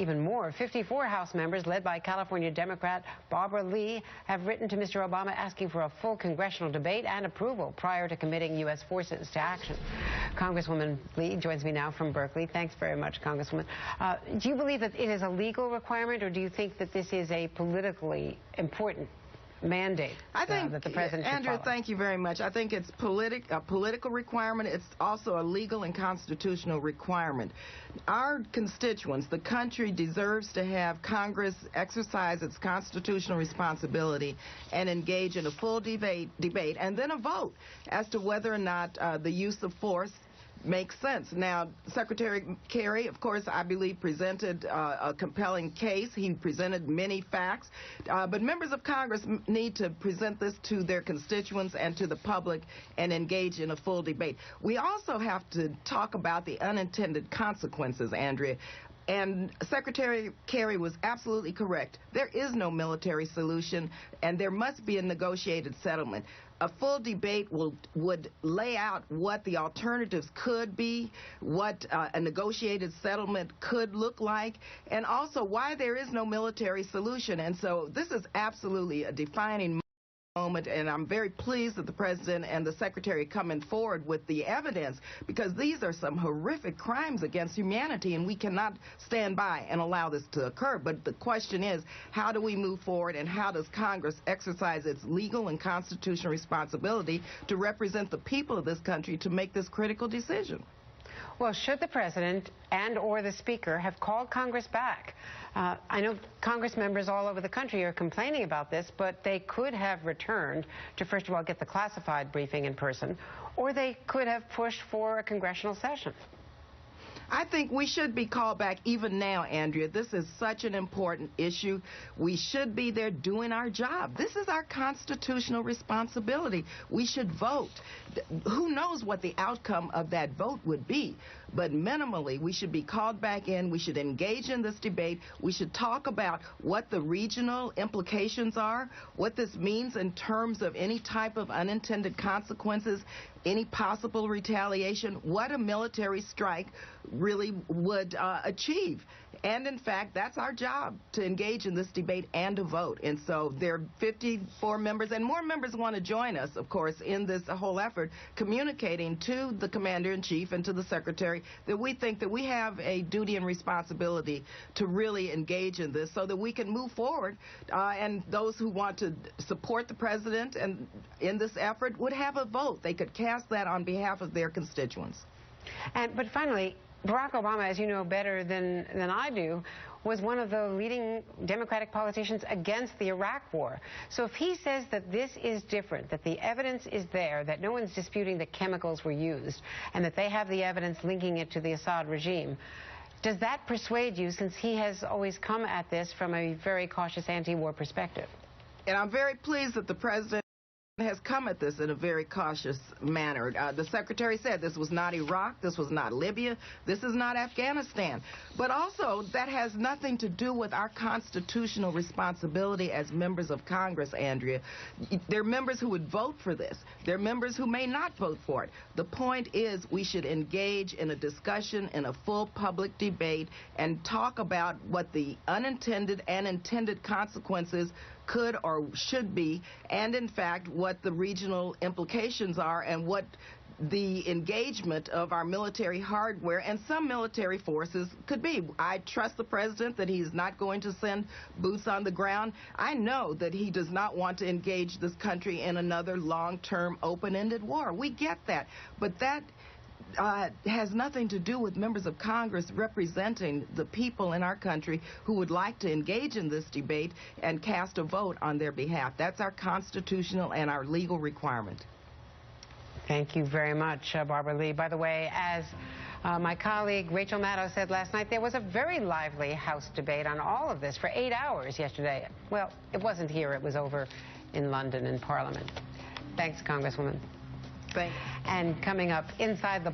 even more. 54 House members, led by California Democrat Barbara Lee, have written to Mr. Obama asking for a full congressional debate and approval prior to committing U.S. forces to action. Congresswoman Lee joins me now from Berkeley. Thanks very much, Congresswoman. Do you believe that it is a legal requirement, or do you think that this is a politically important mandate that the president should Andrea, follow? thank you very much. I think it's a political requirement. It's also a legal and constitutional requirement. Our constituents, the country, deserves to have Congress exercise its constitutional responsibility and engage in a full debate and then a vote as to whether or not the use of force makes sense. Now, Secretary Kerry, of course, I believe presented a compelling case. He presented many facts. But members of Congress need to present this to their constituents and to the public and engage in a full debate. We also have to talk about the unintended consequences, Andrea. And Secretary Kerry was absolutely correct. There is no military solution, and there must be a negotiated settlement. A full debate would lay out what the alternatives could be, what a negotiated settlement could look like, and also why there is no military solution. And so this is absolutely a defining moment, and I'm very pleased that the president and the secretary coming forward with the evidence, because these are some horrific crimes against humanity, and we cannot stand by and allow this to occur. But the question is, how do we move forward, and how does Congress exercise its legal and constitutional responsibility to represent the people of this country to make this critical decision? Well, should the president and or the speaker have called Congress back? I know Congress members all over the country are complaining about this, but they could have returned to, first of all, get the classified briefing in person, or they could have pushed for a congressional session. I think we should be called back even now, Andrea. This is such an important issue. We should be there doing our job. This is our constitutional responsibility. We should vote. Who knows what the outcome of that vote would be? But minimally, we should be called back in. We should engage in this debate. We should talk about what the regional implications are, what this means in terms of any type of unintended consequences, any possible retaliation, what a military strike really would achieve. And in fact, that's our job, to engage in this debate and to vote. And so there are 54 members, and more members want to join us, of course, in this whole effort, communicating to the commander-in-chief and to the secretary that we think that we have a duty and responsibility to really engage in this so that we can move forward, and those who want to support the president and in this effort would have a vote. They could cast that on behalf of their constituents. But finally, Barack Obama, as you know better than I do, was one of the leading Democratic politicians against the Iraq war. So if he says that this is different, that the evidence is there, that no one's disputing that chemicals were used, and that they have the evidence linking it to the Assad regime, does that persuade you, since he has always come at this from a very cautious anti-war perspective? And I'm very pleased that the president has come at this in a very cautious manner. The secretary said this was not Iraq, this was not Libya, this is not Afghanistan. But also, that has nothing to do with our constitutional responsibility as members of Congress, Andrea. There are members who would vote for this. There are members who may not vote for it. The point is, we should engage in a discussion, in a full public debate, and talk about what the unintended and intended consequences could or should be, and in fact what the regional implications are, and what the engagement of our military hardware and some military forces could be. I trust the president that he's not going to send boots on the ground. I know that he does not want to engage this country in another long-term open-ended war. We get that, but that has nothing to do with members of Congress representing the people in our country who would like to engage in this debate and cast a vote on their behalf. That's our constitutional and our legal requirement. Thank you very much, Barbara Lee. By the way, as my colleague Rachel Maddow said last night, there was a very lively House debate on all of this for 8 hours yesterday. Well, it wasn't here. It was over in London in Parliament. Thanks, Congresswoman. Thanks. And coming up inside the